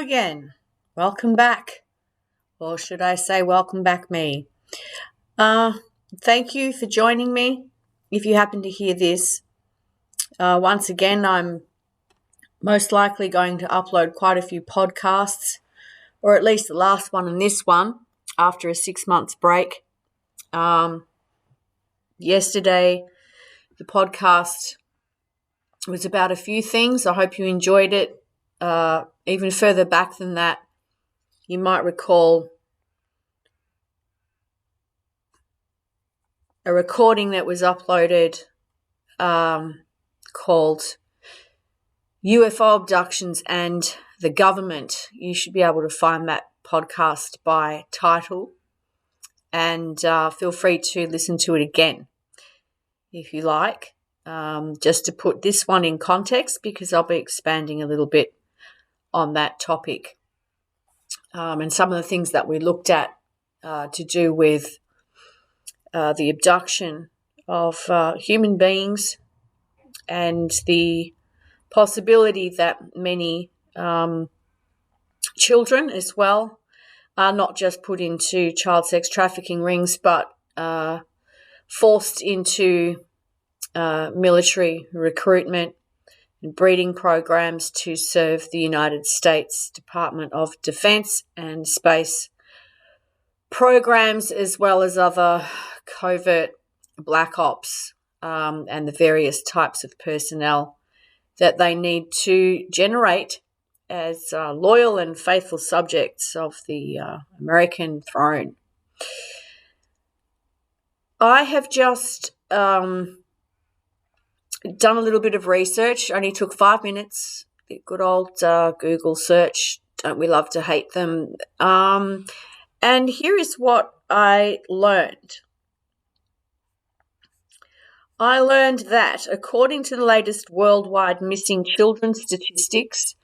again. Welcome back. Or should I say welcome back me? Thank you for joining me. If you happen to hear this, once again, I'm most likely going to upload quite a few podcasts, or at least the last one and this one, after a 6 months break. Yesterday, the podcast was about a few things. I hope you enjoyed it. Even further back than that, you might recall a recording that was uploaded called UFO Abductions and the Government. You should be able to find that podcast by title, and feel free to listen to it again if you like, just to put this one in context, because I'll be expanding a little bit on that topic, and some of the things that we looked at to do with the abduction of human beings and the possibility that many children as well are not just put into child sex trafficking rings, but forced into military recruitment and breeding programs to serve the United States Department of Defense and space programs, as well as other covert black ops and the various types of personnel that they need to generate as loyal and faithful subjects of the American throne. I have just done a little bit of research. Only took 5 minutes. The good old Google search. Don't we love to hate them? And here is what I learned. I learned that, according to the latest worldwide missing children statistics,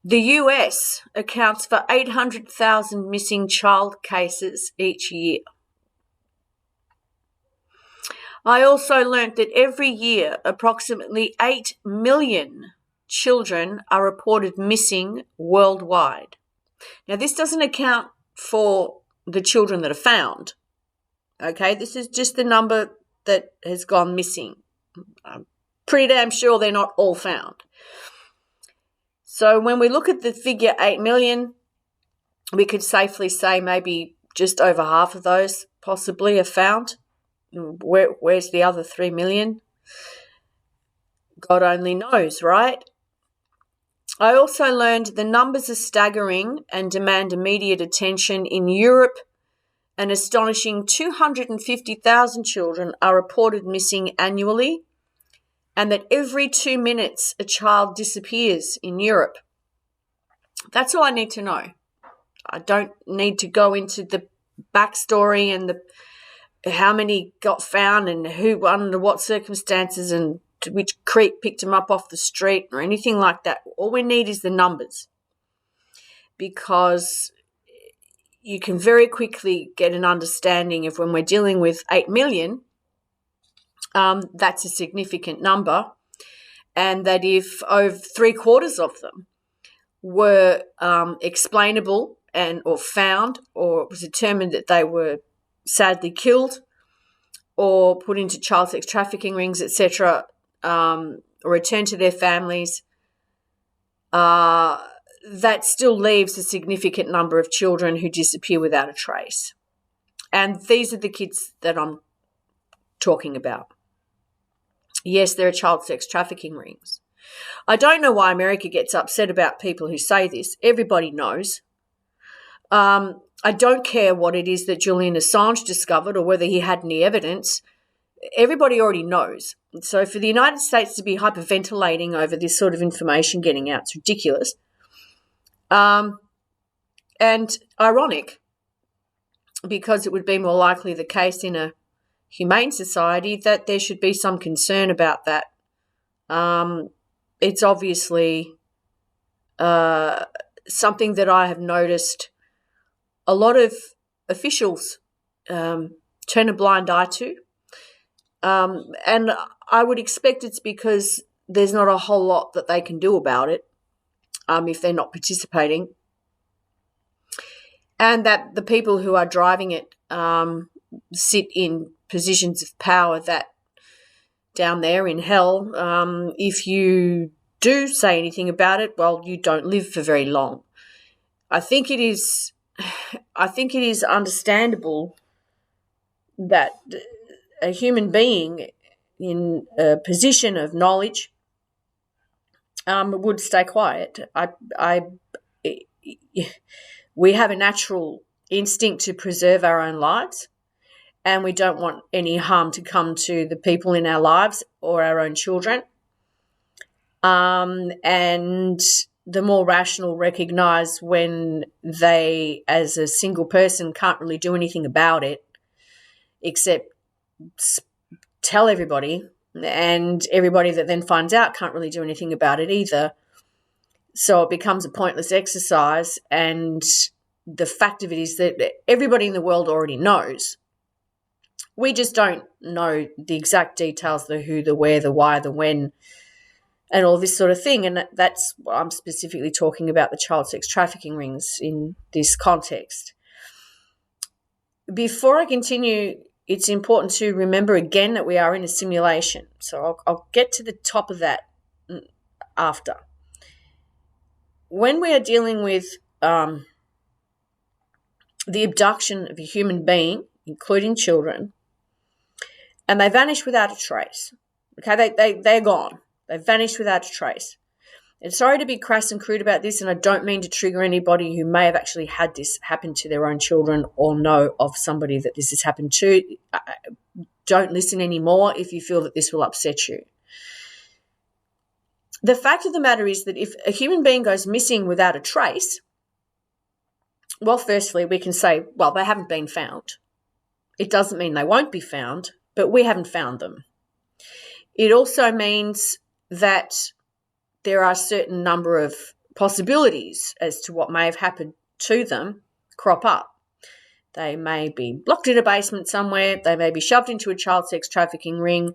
the US accounts for 800,000 missing child cases each year. I also learnt that every year approximately 8 million children are reported missing worldwide. Now, this doesn't account for the children that are found. Okay, this is just the number that has gone missing. I'm pretty damn sure they're not all found. So when we look at the figure 8 million, we could safely say maybe just over half of those possibly are found. Where's the other 3 million? God only knows, right? I also learned the numbers are staggering and demand immediate attention. In Europe, an astonishing 250,000 children are reported missing annually, and that every 2 minutes a child disappears in Europe. That's all I need to know. I don't need to go into the backstory and how many got found and who, under what circumstances, and which creep picked them up off the street or anything like that. All we need is the numbers, because you can very quickly get an understanding of when we're dealing with 8 million, that's a significant number, and that if over 3/4 of them were explainable or found, or it was determined that they were sadly killed or put into child sex trafficking rings, etc., or returned to their families, that still leaves a significant number of children who disappear without a trace. And these are the kids that I'm talking about. Yes, there are child sex trafficking rings. I don't know why America gets upset about people who say this. Everybody knows. I don't care what it is that Julian Assange discovered or whether he had any evidence. Everybody already knows. So for the United States to be hyperventilating over this sort of information getting out, it's ridiculous. And ironic, because it would be more likely the case in a humane society that there should be some concern about that. It's obviously something that I have noticed a lot of officials turn a blind eye to. And I would expect it's because there's not a whole lot that they can do about it. if they're not participating, and that the people who are driving it sit in positions of power that down there in hell, if you do say anything about it, well, you don't live for very long. I think it is understandable that a human being in a position of knowledge would stay quiet. We have a natural instinct to preserve our own lives, and we don't want any harm to come to the people in our lives or our own children. And the more rational recognise when they, as a single person, can't really do anything about it except tell everybody, and everybody that then finds out can't really do anything about it either. So it becomes a pointless exercise, and the fact of it is that everybody in the world already knows. We just don't know the exact details, the who, the where, the why, the when, and all this sort of thing. And that's what I'm specifically talking about, the child sex trafficking rings in this context. Before I continue, it's important to remember again that we are in a simulation. So I'll get to the top of that after. When we are dealing with the abduction of a human being, including children, and they vanish without a trace, okay, they're gone. They've vanished without a trace. And sorry to be crass and crude about this, and I don't mean to trigger anybody who may have actually had this happen to their own children or know of somebody that this has happened to. Don't listen anymore if you feel that this will upset you. The fact of the matter is that if a human being goes missing without a trace, well, firstly, we can say, well, they haven't been found. It doesn't mean they won't be found, but we haven't found them. It also means that there are a certain number of possibilities as to what may have happened to them crop up. They may be locked in a basement somewhere. They may be shoved into a child sex trafficking ring.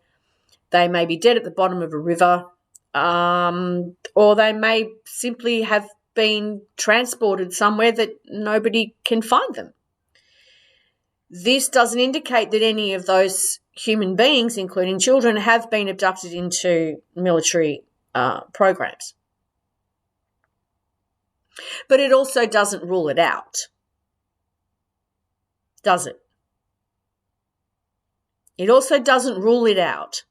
They may be dead at the bottom of a river. Or they may simply have been transported somewhere that nobody can find them. This doesn't indicate that any of those human beings, including children, have been abducted into military programs. But it also doesn't rule it out, does it? It also doesn't rule it out,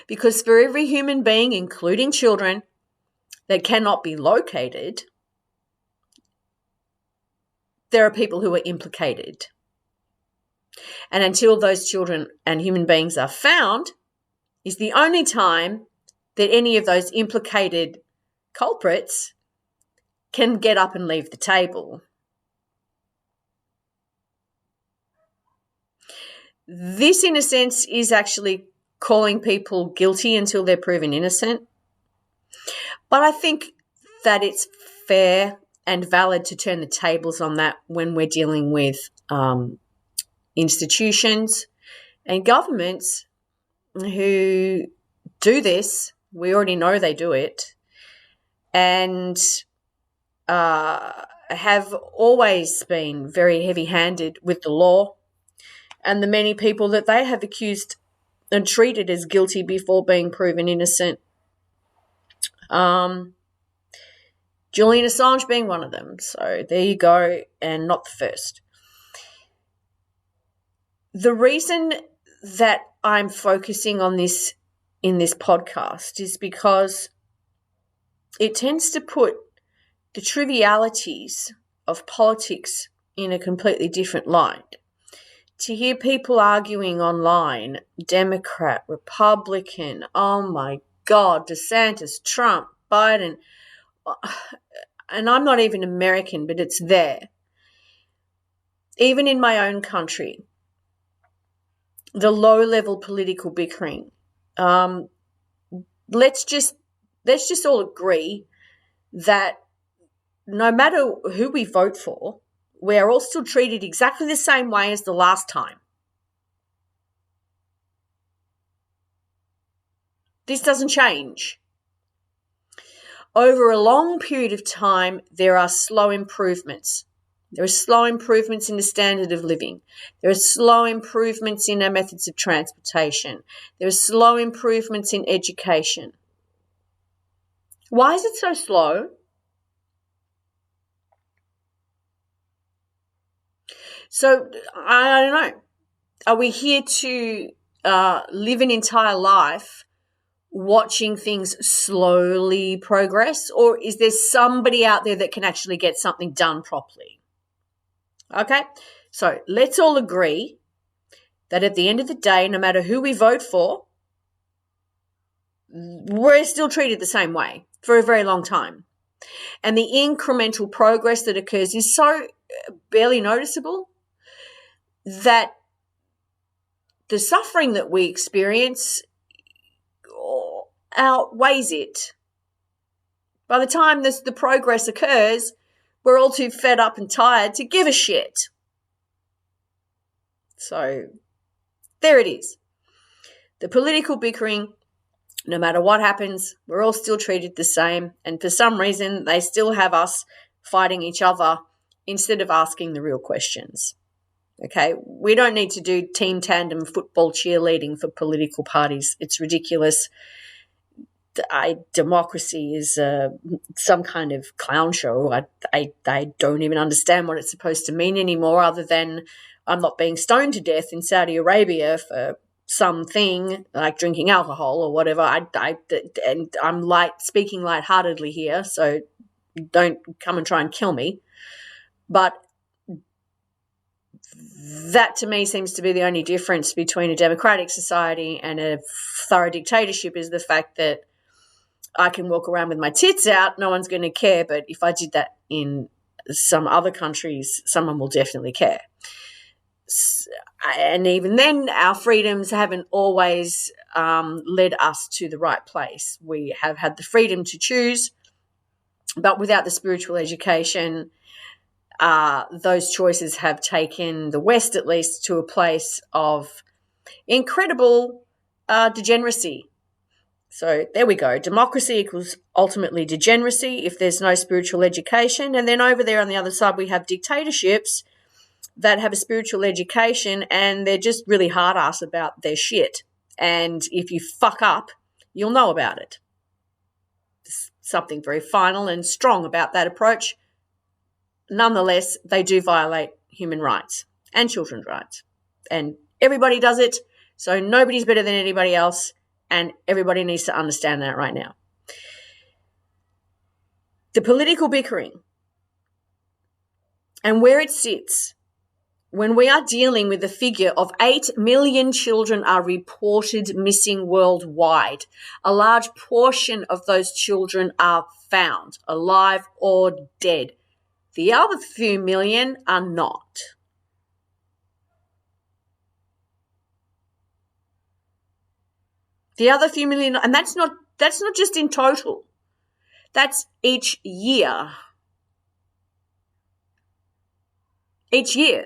because for every human being, including children, that cannot be located, there are people who are implicated. And until those children and human beings are found is the only time that any of those implicated culprits can get up and leave the table. This, in a sense, is actually calling people guilty until they're proven innocent. But I think that it's fair and valid to turn the tables on that when we're dealing with institutions and governments who do this. We already know they do it, and have always been very heavy-handed with the law and the many people that they have accused and treated as guilty before being proven innocent. Julian Assange being one of them. So there you go, and not the first. The reason that I'm focusing on this in this podcast is because it tends to put the trivialities of politics in a completely different light. To hear people arguing online, Democrat, Republican, oh my God, DeSantis, Trump, Biden, and I'm not even American, but it's there. Even in my own country, the low-level political bickering. Let's just all agree that no matter who we vote for, we are all still treated exactly the same way as the last time. This doesn't change. over a long period of time, there are slow improvements. There are slow improvements in the standard of living. There are slow improvements in our methods of transportation. There are slow improvements in education. Why is it so slow? So, I don't know. Are we here to live an entire life watching things slowly progress, or is there somebody out there that can actually get something done properly? Okay, so let's all agree that at the end of the day, no matter who we vote for, we're still treated the same way for a very long time. And the incremental progress that occurs is so barely noticeable that the suffering that we experience outweighs it. By the time the progress occurs, we're all too fed up and tired to give a shit. So there it is. The political bickering, no matter what happens, we're all still treated the same. And for some reason, they still have us fighting each other instead of asking the real questions. Okay, we don't need to do team tandem football cheerleading for political parties. It's ridiculous. Democracy is some kind of clown show. I don't even understand what it's supposed to mean anymore, other than I'm not being stoned to death in Saudi Arabia for something like drinking alcohol or whatever. And I'm speaking lightheartedly here, so don't come and try and kill me. But that to me seems to be the only difference between a democratic society and a thorough dictatorship, is the fact that I can walk around with my tits out, no one's going to care. But if I did that in some other countries, someone will definitely care. And even then, our freedoms haven't always led us to the right place. We have had the freedom to choose, but without the spiritual education, those choices have taken the West, at least, to a place of incredible degeneracy. So there we go. Democracy equals ultimately degeneracy if there's no spiritual education. And then over there on the other side, we have dictatorships that have a spiritual education and they're just really hard-ass about their shit. And if you fuck up, you'll know about it. There's something very final and strong about that approach. Nonetheless, they do violate human rights and children's rights. And everybody does it, so nobody's better than anybody else, and everybody needs to understand that right now. The political bickering and where it sits, when we are dealing with the figure of 8 million children are reported missing worldwide, a large portion of those children are found, alive or dead. The other few million are not. The other few million, and that's not just in total. That's each year. Each year.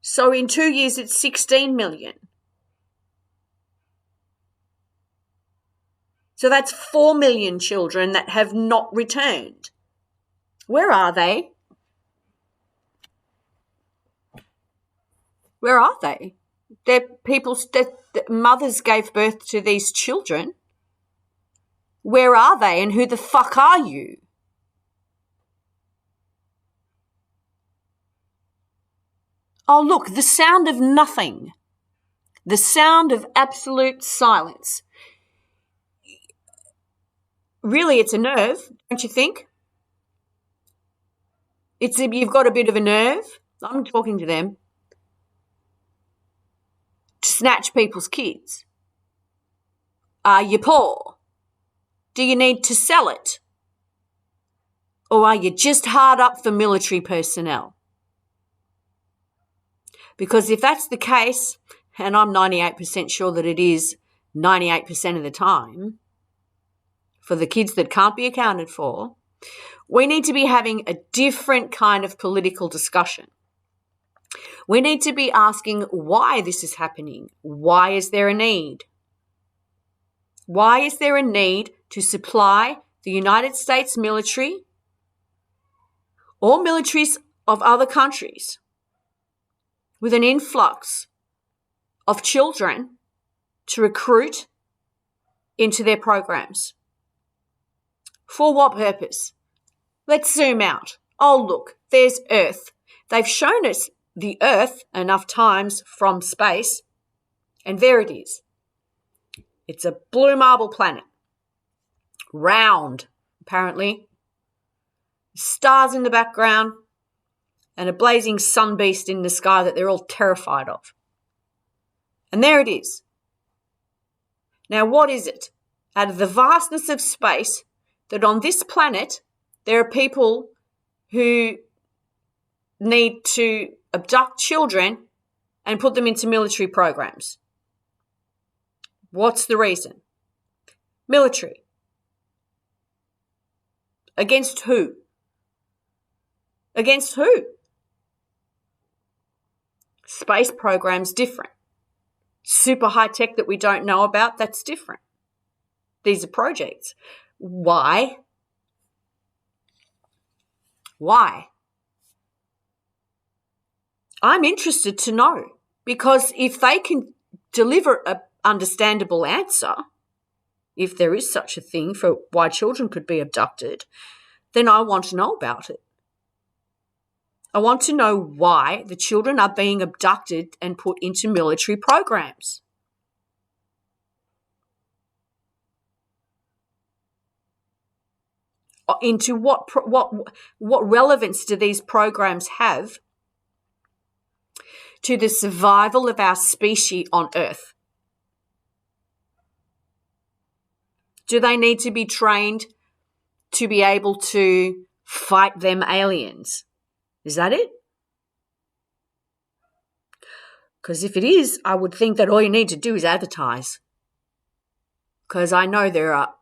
So in 2 years, it's 16 million. So that's 4 million children that have not returned. Where are they? Where are they? They're people, mothers gave birth to these children. Where are they, and who the fuck are you? Oh, look, the sound of nothing. The sound of absolute silence. Really, it's a nerve, don't you think? You've got a bit of a nerve. I'm talking to them. To snatch people's kids. Are you poor? Do you need to sell it? Or are you just hard up for military personnel? Because if that's the case, and I'm 98% sure that it is 98% of the time, for the kids that can't be accounted for, we need to be having a different kind of political discussion. We need to be asking why this is happening. Why is there a need? Why is there a need to supply the United States military or militaries of other countries with an influx of children to recruit into their programs. For what purpose? Let's zoom out. Oh, look, there's Earth. They've shown us the Earth enough times from space, and there it is. It's a blue marble planet. Round, apparently. Stars in the background, and a blazing sun beast in the sky that they're all terrified of. And there it is. Now, what is it? Out of the vastness of space, that on this planet, there are people who need to abduct children and put them into military programs. What's the reason? Military. Against who? Against who? Space program's different. Super high tech that we don't know about, that's different. These are projects. Why? Why? I'm interested to know, because if they can deliver an understandable answer, if there is such a thing for why children could be abducted, then I want to know about it. I want to know why the children are being abducted and put into military programs. Into what relevance do these programs have to the survival of our species on Earth? Do they need to be trained to be able to fight them aliens? Is that it? Because if it is, I would think that all you need to do is advertise. Because I know there are,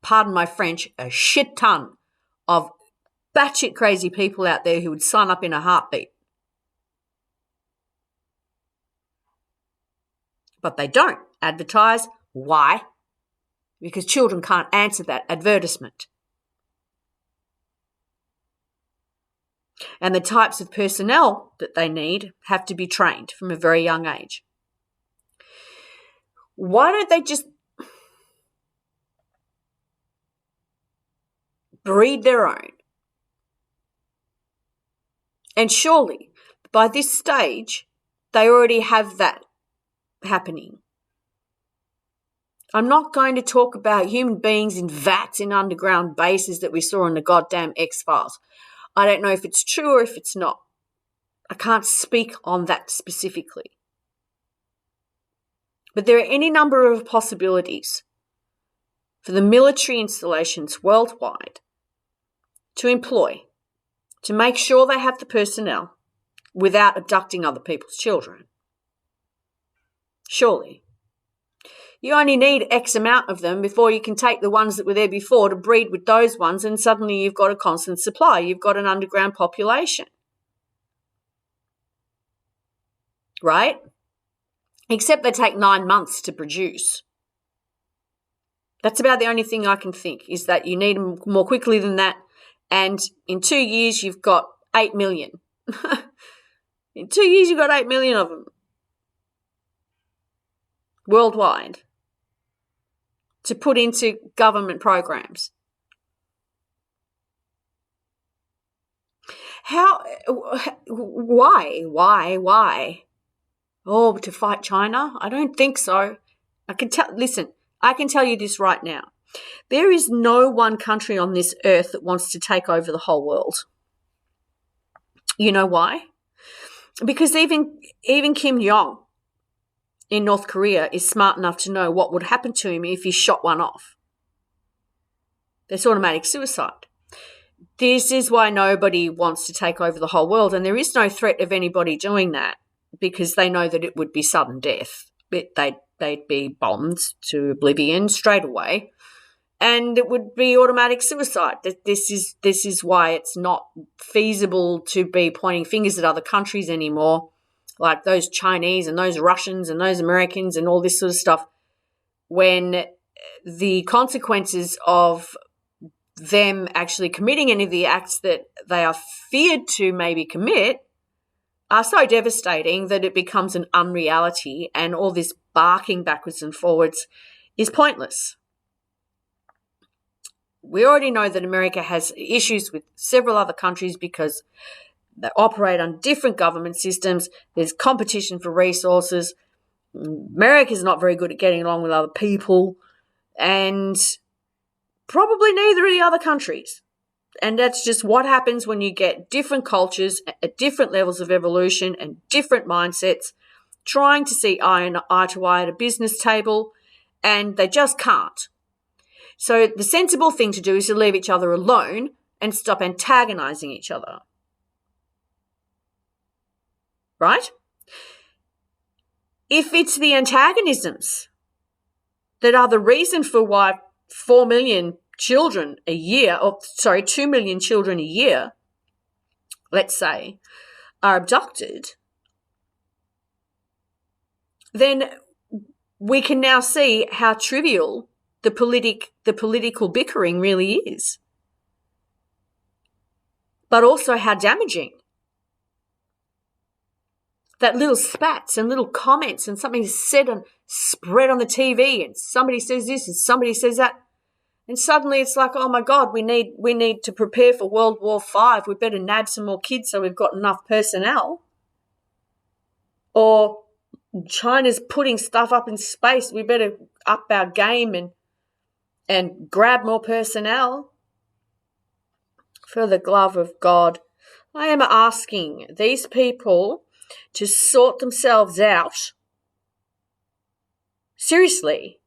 pardon my French, a shit ton of batshit crazy people out there who would sign up in a heartbeat. But they don't advertise. Why? Because children can't answer that advertisement. And the types of personnel that they need have to be trained from a very young age. Why don't they just breed their own? And surely, by this stage, they already have that happening. I'm not going to talk about human beings in vats in underground bases that we saw in the goddamn X-Files. I don't know if it's true or if it's not. I can't speak on that specifically. But there are any number of possibilities for the military installations worldwide to employ, to make sure they have the personnel without abducting other people's children. Surely. You only need X amount of them before you can take the ones that were there before to breed with those ones, and suddenly you've got a constant supply. You've got an underground population. Right? Except they take 9 months to produce. That's about the only thing I can think, is that you need them more quickly than that. And in 2 years, you've got 8 million. In 2 years, you've got 8 million of them. Worldwide. To put into government programs. How? Why? Oh, to fight China? I don't think so. I can tell you this right now. There is no one country on this earth that wants to take over the whole world. You know why? Because even Kim Jong in North Korea is smart enough to know what would happen to him if he shot one off. That's automatic suicide. This is why nobody wants to take over the whole world, and there is no threat of anybody doing that because they know that it would be sudden death. They'd be bombed to oblivion straight away, and it would be automatic suicide. This is why it's not feasible to be pointing fingers at other countries anymore, like those Chinese and those Russians and those Americans and all this sort of stuff, when the consequences of them actually committing any of the acts that they are feared to maybe commit are so devastating that it becomes an unreality, and all this barking backwards and forwards is pointless. We already know that America has issues with several other countries because they operate on different government systems. There's competition for resources. America's not very good at getting along with other people, and probably neither are the other countries. And that's just what happens when you get different cultures at different levels of evolution and different mindsets trying to see eye to eye at a business table, and they just can't. So the sensible thing to do is to leave each other alone and stop antagonizing each other. Right? If it's the antagonisms that are the reason for why 4 million children a year, 2 million children a year, let's say, are abducted, then we can now see how trivial the political bickering really is, but also how damaging. That little spats and little comments and something said and spread on the TV, and somebody says this and somebody says that, and suddenly it's like, oh my God, we need to prepare for World War V. We better nab some more kids so we've got enough personnel. Or China's putting stuff up in space. We better up our game and grab more personnel. For the love of God, I am asking these people to sort themselves out. Seriously.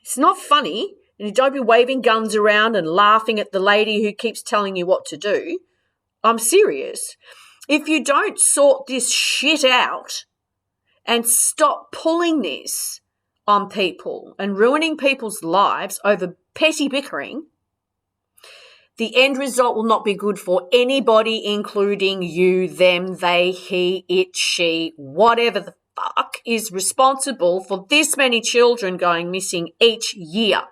It's not funny, and you don't be waving guns around and laughing at the lady who keeps telling you what to do. I'm serious. If you don't sort this shit out and stop pulling this on people and ruining people's lives over petty bickering, the end result will not be good for anybody, including you, them, they, he, it, she, whatever the fuck is responsible for this many children going missing each year.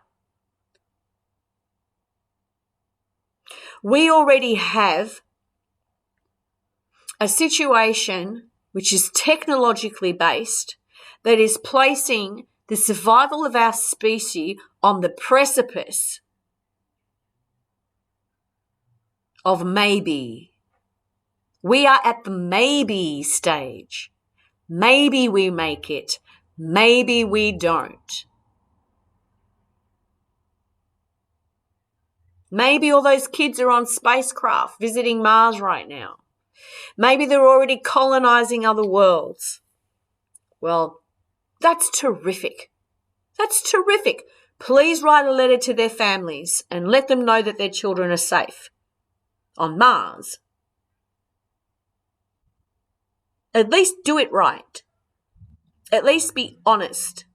We already have a situation which is technologically based that is placing the survival of our species on the precipice of maybe. We are at the maybe stage. Maybe we make it. Maybe we don't. Maybe all those kids are on spacecraft visiting Mars right now. Maybe they're already colonizing other worlds. Well, that's terrific. That's terrific. Please write a letter to their families and let them know that their children are safe on Mars. At least do it right. At least be honest.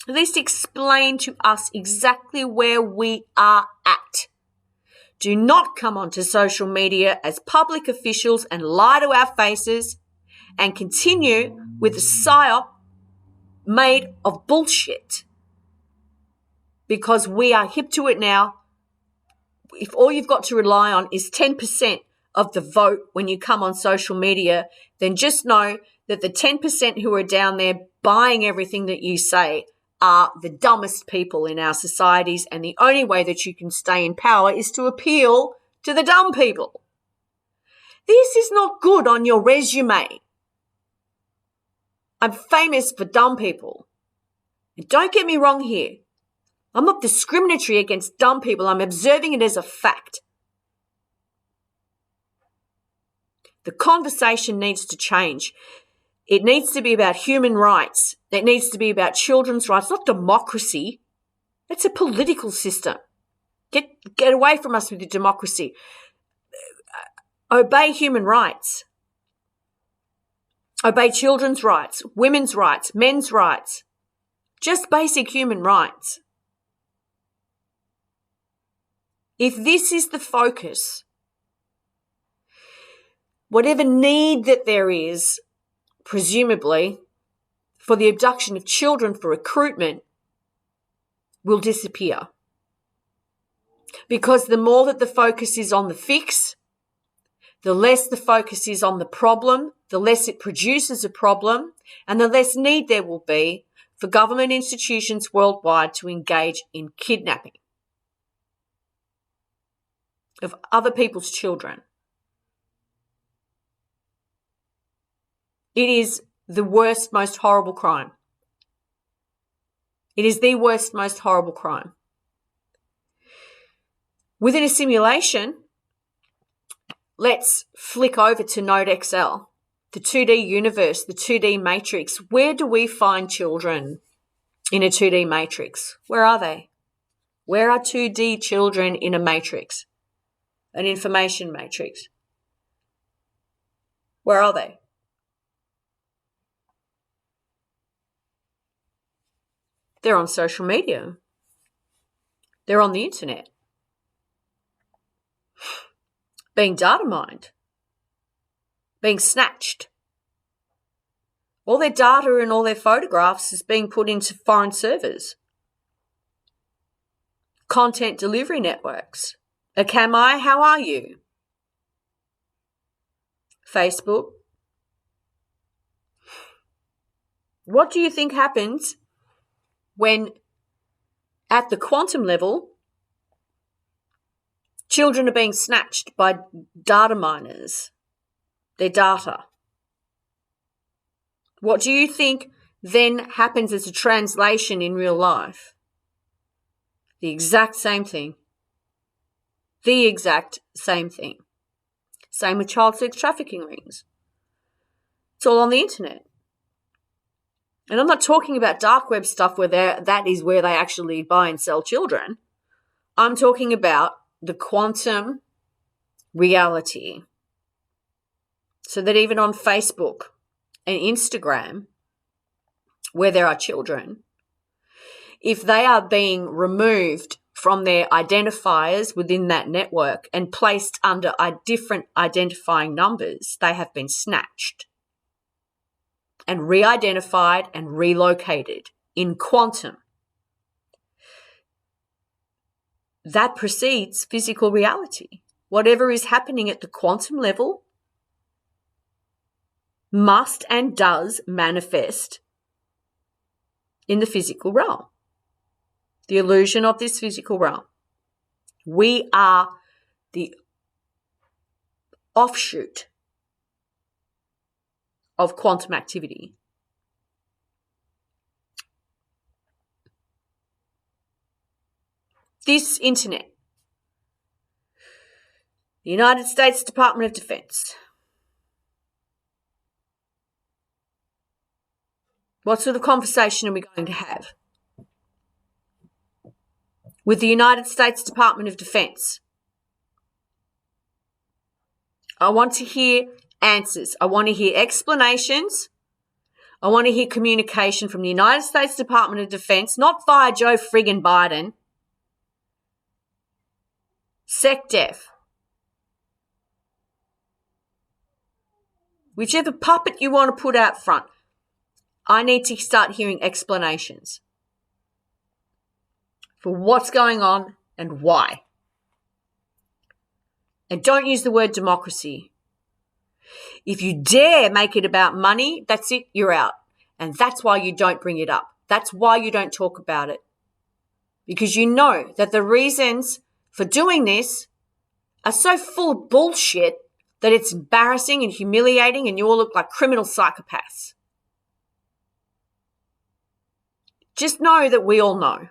At least explain to us exactly where we are at. Do not come onto social media as public officials and lie to our faces and continue with a psyop made of bullshit. Because we are hip to it now. If all you've got to rely on is 10% of the vote when you come on social media, then just know that the 10% who are down there buying everything that you say are the dumbest people in our societies, and the only way that you can stay in power is to appeal to the dumb people. This is not good on your resume. I'm famous for dumb people. And don't get me wrong here. I'm not discriminatory against dumb people. I'm observing it as a fact. The conversation needs to change. It needs to be about human rights. It needs to be about children's rights, not democracy. It's a political system. Get away from us with your democracy. Obey human rights. Obey children's rights, women's rights, men's rights. Just basic human rights. If this is the focus, whatever need that there is, presumably, for the abduction of children for recruitment will disappear. Because the more that the focus is on the fix, the less the focus is on the problem, the less it produces a problem, and the less need there will be for government institutions worldwide to engage in kidnapping of other people's children. It is the worst, most horrible crime. It is the worst, most horrible crime. Within a simulation, let's flick over to Node XL, the 2D universe, the 2D matrix. Where do we find children in a 2D matrix? Where are they? Where are 2D children in a matrix? An information matrix. Where are they? They're on social media. They're on the internet. Being data mined. Being snatched. All their data and all their photographs is being put into foreign servers. Content delivery networks. Akamai, how are you? Facebook. What do you think happens when at the quantum level, children are being snatched by data miners, their data? What do you think then happens as a translation in real life? The exact same thing. The exact same thing. Same with child sex trafficking rings. It's all on the internet. And I'm not talking about dark web stuff where that is where they actually buy and sell children. I'm talking about the quantum reality. So that even on Facebook and Instagram, where there are children, if they are being removed from their identifiers within that network and placed under different identifying numbers, they have been snatched and re-identified and relocated in quantum. That precedes physical reality. Whatever is happening at the quantum level must and does manifest in the physical realm. The illusion of this physical realm. We are the offshoot of quantum activity. This internet, the United States Department of Defense. What sort of conversation are we going to have with the United States Department of Defense? I want to hear answers. I want to hear explanations. I want to hear communication from the United States Department of Defense, not via Joe friggin' Biden. SecDef. Whichever puppet you want to put out front, I need to start hearing explanations for what's going on and why. And don't use the word democracy. If you dare make it about money, that's it, you're out. And that's why you don't bring it up. That's why you don't talk about it. Because you know that the reasons for doing this are so full of bullshit that it's embarrassing and humiliating and you all look like criminal psychopaths. Just know that we all know.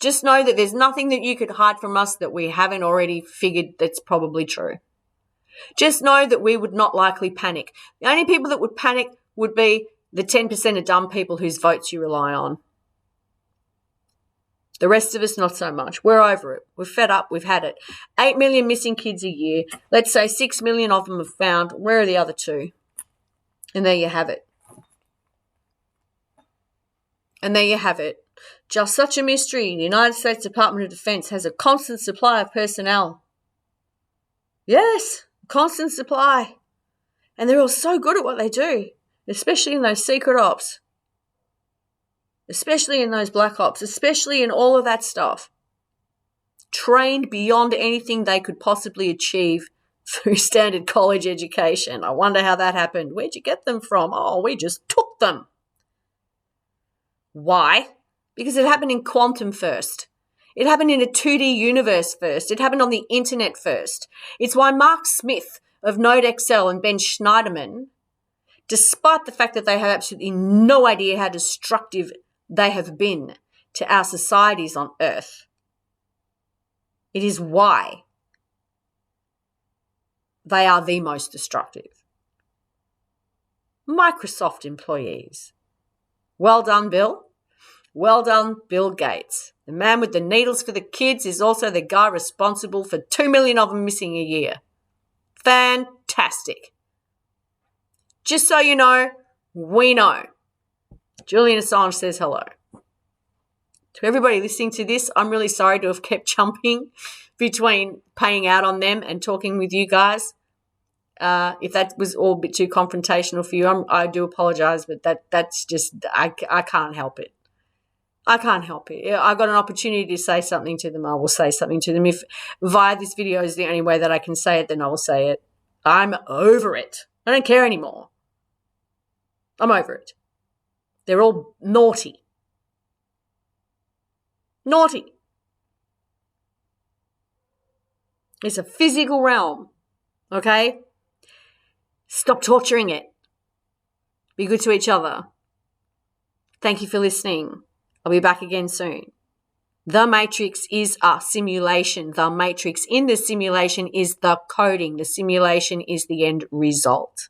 Just know that there's nothing that you could hide from us that we haven't already figured that's probably true. Just know that we would not likely panic. The only people that would panic would be the 10% of dumb people whose votes you rely on. The rest of us, not so much. We're over it. We're fed up. We've had it. 8 million missing kids a year. Let's say 6 million of them have found. Where are the other 2? And there you have it. And there you have it. Just such a mystery. The United States Department of Defense has a constant supply of personnel. Yes, constant supply. And they're all so good at what they do, especially in those secret ops. especially in those black ops, especially in all of that stuff, trained beyond anything they could possibly achieve through standard college education. I wonder how that happened. Where'd you get them from? Oh, we just took them. Why? Because it happened in quantum first. It happened in a 2D universe first. It happened on the internet first. It's why Mark Smith of Node Excel and Ben Schneiderman, despite the fact that they have absolutely no idea how destructive they have been to our societies on Earth, it is why they are the most destructive. Microsoft employees. Well done, Bill. Well done, Bill Gates. The man with the needles for the kids is also the guy responsible for 2 million of them missing a year. Fantastic. Just so you know, we know. Julian Assange says hello. To everybody listening to this, I'm really sorry to have kept jumping between paying out on them and talking with you guys. If that was all a bit too confrontational for you, I do apologise, but that's just, I can't help it. I can't help it. I got an opportunity to say something to them, I will say something to them. If via this video is the only way that I can say it, then I will say it. I'm over it. I don't care anymore. I'm over it. They're all naughty. Naughty. It's a physical realm, okay? Stop torturing it. Be good to each other. Thank you for listening. I'll be back again soon. The Matrix is a simulation. The Matrix in the simulation is the coding. The simulation is the end result.